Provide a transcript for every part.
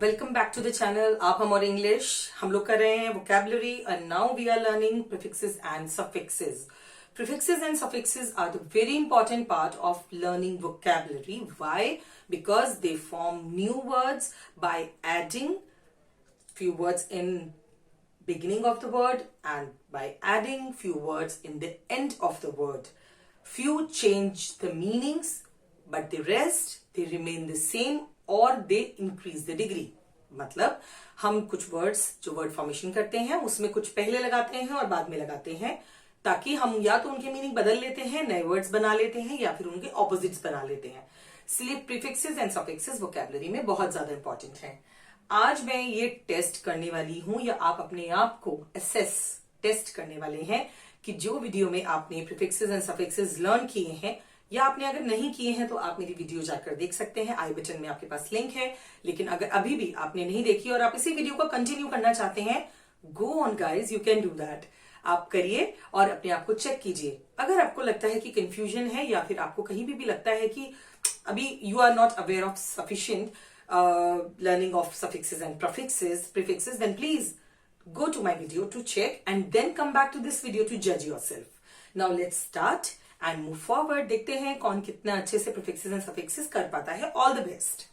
Welcome back to the channel. आप हम और इंग्लिश हम लोग कर रहे हैं vocabulary and now we are learning prefixes and suffixes. Prefixes and suffixes are the very important part of learning vocabulary. Why? Because they form new words by adding few words in beginning of the word and by adding few words in the end of the word. Few change the meanings, but the rest they remain the same or they increase the degree. मतलब हम कुछ words जो word formation करते हैं उसमें कुछ पहले लगाते हैं और बाद में लगाते हैं ताकि हम या तो उनके मीनिंग बदल लेते हैं, नए वर्ड्स बना लेते हैं या फिर उनके ऑपोजिट्स बना लेते हैं। इसलिए प्रीफिक्सेस एंड सफिक्सेस वोकैबुलरी में बहुत ज्यादा इंपॉर्टेंट हैं। आज मैं ये टेस्ट करने वाली हूं या आप अपने आप को असेस टेस्ट करने वाले हैं कि जो वीडियो में आपने प्रीफिक्सेस एंड सफिक्सेस लर्न किए हैं या आपने अगर नहीं किए हैं तो आप मेरी वीडियो जाकर देख सकते हैं। आई बटन में आपके पास लिंक है। लेकिन अगर अभी भी आपने नहीं देखी और आप इसी वीडियो को कंटिन्यू करना चाहते हैं, go on guys, you can do that. आप करिए और अपने आप को चेक कीजिए। अगर आपको लगता है कि कंफ्यूजन है या फिर आपको कहीं भी लगता है कि अभी you are not aware of sufficient learning of suffixes and prefixes, then please go to my video to check and then come back to this video to judge yourself. Now let's start and move forward. देखते हैं कौन कितना अच्छे से prefixes and suffixes कर पाता है। All the best.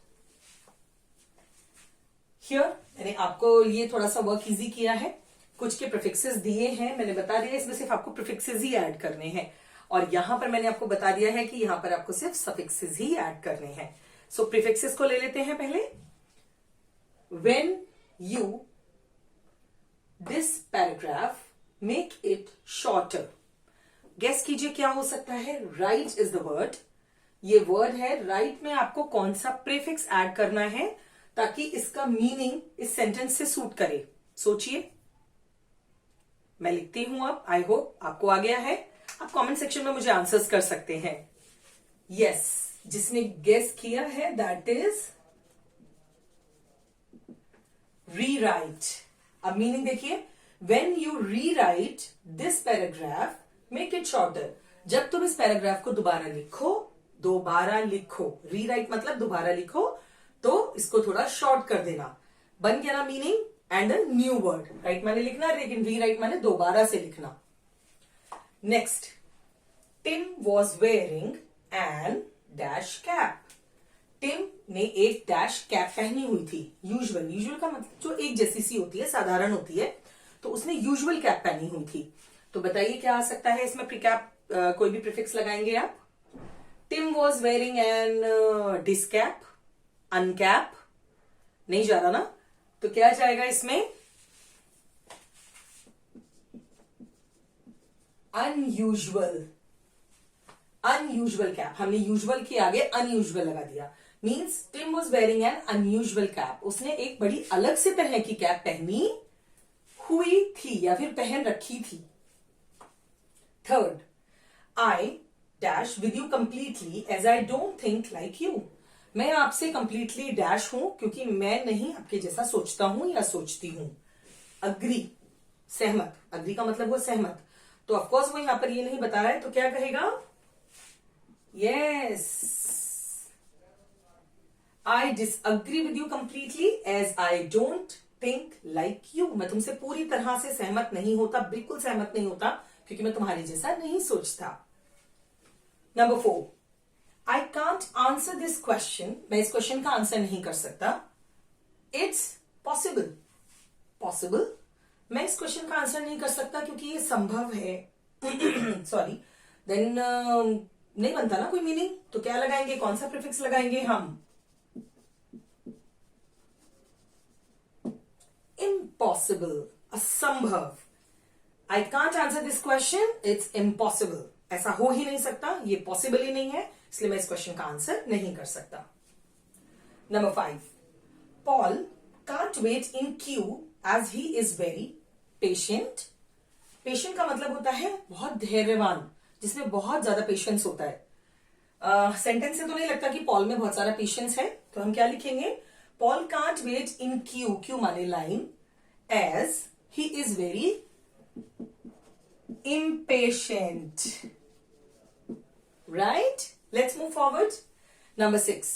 Here मैंने आपको लिए थोड़ा सा वर्क इजी किया है। कुछ के prefixes दिए हैं, मैंने बता दिया इसमें सिर्फ आपको prefixes ही ऐड करने हैं और यहां पर मैंने आपको बता दिया है कि यहां पर आपको सिर्फ suffixes ही ऐड करने हैं। So prefixes को ले लेते हैं पहले। When you this paragraph make it shorter. Guess कीजिए क्या हो सकता है। Write is the word. ये वर्ड है। राइट में आपको कौन सा प्रीफिक्स ऐड करना है ताकि इसका मीनिंग इस सेंटेंस से सूट करे। सोचिए, मैं लिखती हूं अब। आई होप आपको आ गया है। आप कमेंट सेक्शन में मुझे आंसर्स कर सकते हैं। यस, जिसने गेस किया है दैट इज रीराइट। अब मीनिंग देखिए, when you rewrite this paragraph, make it shorter. जब तुम इस पैराग्राफ को दोबारा लिखो, रीराइट मतलब दोबारा लिखो, तो इसको थोड़ा शॉर्ट कर देना। बन गया ना meaning and a new word. Write माने लिखना, लेकिन रीराइट माने दोबारा से लिखना। Next, Tim was wearing an dash cap. Tim ने एक डैश कैप पहनी हुई थी। यूजुअल का मतलब जो एक जैसी सी होती है, साधारण होती है, तो उसने यूजुअल कैप पहनी हुई थी। तो बताइए क्या आ सकता है इसमें। प्रीकैप कोई भी प्रीफिक्स लगाएंगे आप। Tim was wearing an discap, uncap, नहीं जा रहा ना, तो क्या जाएगा इसमें अनयूजुअल कैप। हमने यूजुअल के आगे अनयूजुअल लगा दिया। Means Tim was wearing an unusual cap. उसने एक बड़ी अलग से तरह की कैप पहनी हुई थी या फिर पहन रखी थी। Third, I dash with you completely as I don't think like you. मैं आपसे कंप्लीटली डैश हूं क्योंकि मैं नहीं आपके जैसा सोचता हूं या सोचती हूं। अग्री, सहमत। अग्री का मतलब हुआ सहमत। तो ऑफकोर्स वो यहां पर ये नहीं बता रहा है, तो क्या कहेगा। Yes, I disagree with you completely as I don't think like you. मैं तुमसे पूरी तरह से सहमत नहीं होता, बिल्कुल सहमत नहीं होता, क्योंकि मैं तुम्हारे जैसा नहीं सोचता। Number 4, I can't answer this question. मैं इस क्वेश्चन का आंसर नहीं कर सकता। It's possible. पॉसिबल, मैं इस क्वेश्चन का आंसर नहीं कर सकता क्योंकि ये संभव है। सॉरी, देन नहीं बनता ना कोई मीनिंग। तो क्या लगाएंगे, कौन सा प्रीफिक्स लगाएंगे हम। Impossible, असंभव। I can't answer this question, it's impossible. ऐसा हो ही नहीं सकता, ये पॉसिबल ही नहीं है, इसलिए मैं इस क्वेश्चन का आंसर नहीं कर सकता। Number 5, Paul can't wait in queue as he is very patient. Patient का मतलब होता है बहुत धैर्यवान, जिसमें बहुत ज्यादा पेशेंस होता है। सेंटेंस से तो नहीं लगता कि पॉल में बहुत सारा पेशेंस है, तो हम क्या लिखेंगे। Paul can't wait in queue, queue माने line, as he is very impatient. Right? Let's move forward. Number 6.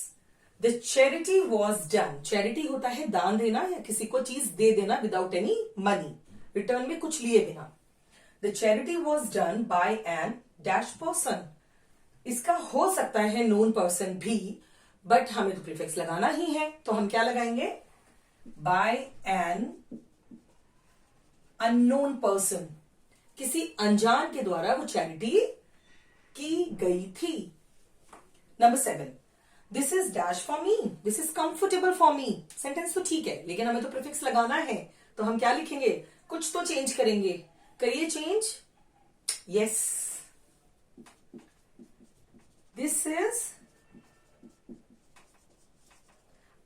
The charity was done, charity होता है दान देना या किसी को चीज दे देना विदाउट एनी मनी, रिटर्न में कुछ लिए बिना। The charity was done by an dash person, इसका हो सकता है नोन पर्सन भी, बट हमें तो प्रीफिक्स लगाना ही है, तो हम क्या लगाएंगे, बाय एन अननोन पर्सन, किसी अनजान के द्वारा वो चैरिटी की गई थी। Number 7, this is dash for me, this is comfortable for me, sentence तो ठीक है लेकिन हमें तो प्रीफिक्स लगाना है, तो हम क्या लिखेंगे, कुछ तो चेंज करेंगे, करिए change, yes, this is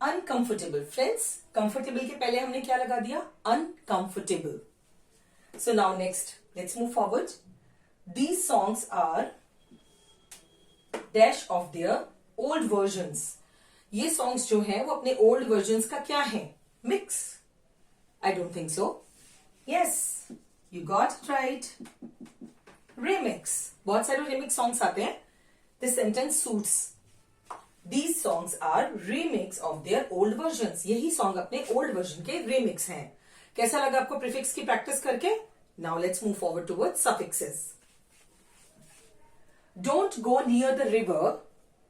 uncomfortable. Friends, comfortable के पहले हमने क्या लगा दिया, uncomfortable. So now next, let's move forward. These songs are dash of their old versions, ये सॉन्ग्स जो हैं वो अपने ओल्ड वर्जन्स का क्या है, mix, I don't think so, yes you got it right, remix, बहुत सारे रिमिक्स सॉन्ग्स आते हैं, this sentence suits, these songs are remix of their old versions, यही सॉन्ग अपने ओल्ड वर्जन के रिमिक्स हैं। कैसा लगा आपको प्रीफिक्स की प्रैक्टिस करके? Now let's move forward towards suffixes. Don't go near the river,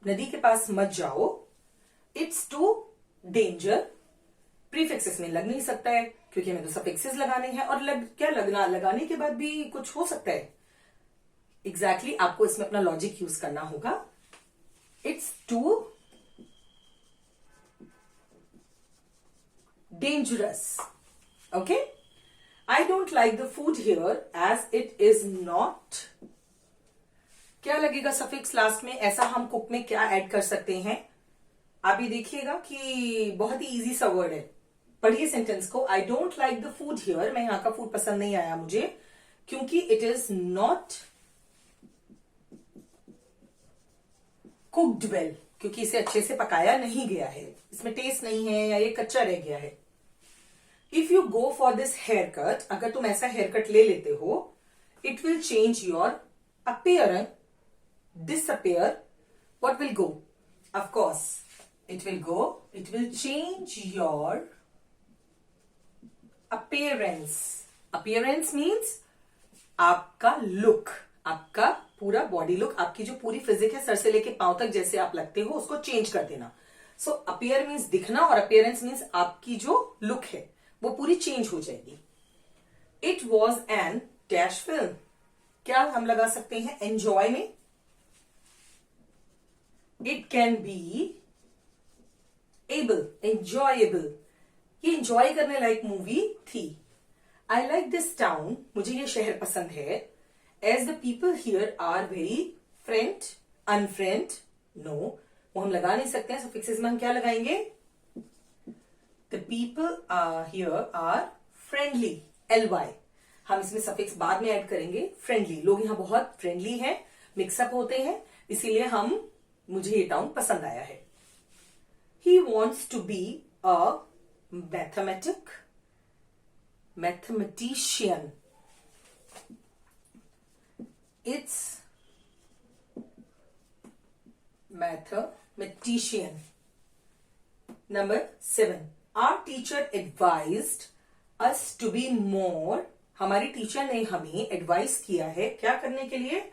नदी के पास मत जाओ, इट्स टू डेंजर, प्रीफिक्सेस में लग नहीं सकता है क्योंकि हमें तो सफिक्सेस लगाने हैं, और क्या लगना, लगाने के बाद भी कुछ हो सकता है, एग्जैक्टली आपको इसमें अपना लॉजिक यूज करना होगा। It's too dangerous, okay. I don't like the food here as it is not, क्या लगेगा सफिक्स लास्ट में, ऐसा हम कुक में क्या ऐड कर सकते हैं, आप ये देखिएगा कि बहुत ही इजी सा वर्ड है। पढ़िए सेंटेंस को, आई don't like the food here, मैं यहां का फूड पसंद नहीं आया मुझे क्योंकि it is not cooked well, क्योंकि इसे अच्छे से पकाया नहीं गया है, इसमें टेस्ट नहीं है या ये कच्चा रह गया है। If you go for this hair cut, अगर तुम ऐसा हेयर कट ले लेते हो, it will change your appearance, disappear, what will go? Of course, it will change your appearance. Appearance means आपका look, आपका पूरा बॉडी लुक, आपकी जो पूरी फिजिक है सर से लेके पांव तक जैसे आप लगते हो उसको चेंज कर देना। सो अपीयर मीन्स दिखना और अपीयरेंस मीन्स आपकी जो लुक है वो पूरी चेंज हो जाएगी। It was an dash film, क्या हम लगा सकते हैं एंजॉय में, it can be able, enjoyable, ये एंजॉय करने लायक मूवी थी। आई लाइक दिस टाउन, मुझे ये शहर पसंद है, as the people here are very friend, unfriend, no, वो हम लगा नहीं सकते हैं, सफिक्सेस में हम क्या लगाएंगे, the people here are friendly, ly, हम इसमें सफिक्स बाद में ऐड करेंगे, फ्रेंडली, लोग यहाँ बहुत फ्रेंडली हैं, मिक्सअप होते हैं, इसीलिए मुझे ये टाउन पसंद आया है। He wants to be a mathematician, it's mathematician. Number 7, our teacher advised us to be more, हमारी टीचर ने हमें एडवाइस किया है क्या करने के लिए,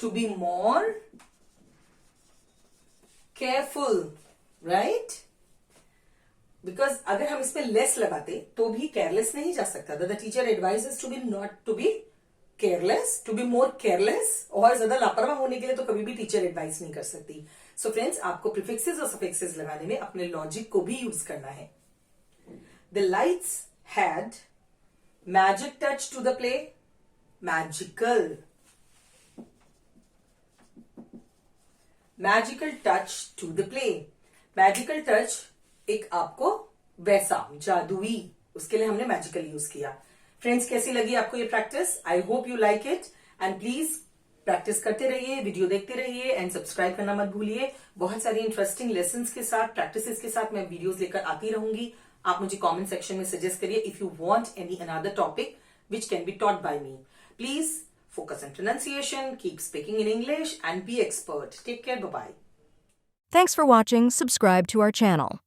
to be more careful, right, because अगर हम इसमें लेस लगाते तो भी केयरलेस नहीं जा सकता था। The teacher advises to be not to be careless, to be more careless, और ज्यादा लापरवाह होने के लिए तो कभी भी टीचर एडवाइस नहीं कर सकती। सो फ्रेंड्स, आपको प्रीफिक्सेस और सफिक्सेस लगाने में अपने लॉजिक को भी यूज करना है। The lights had magic touch to the play, magical, magical touch to the play, magical touch एक आपको वैसा जादुई, उसके लिए हमने मैजिकल यूज किया। फ्रेंड्स, कैसी लगी आपको ये practice? I hope you like it, and please practice करते रहिए, वीडियो देखते रहिए, एंड सब्सक्राइब करना मत भूलिए। बहुत सारी इंटरेस्टिंग लेसन्स के साथ, प्रैक्टिसेस के साथ मैं वीडियोस लेकर आती रहूंगी। आप मुझे कमेंट सेक्शन में सजेस्ट करिए if you want any another topic which can be taught by me. Please focus on pronunciation, keep speaking in English, and be expert. Take care. Bye-bye. Thanks for watching. Subscribe to our channel.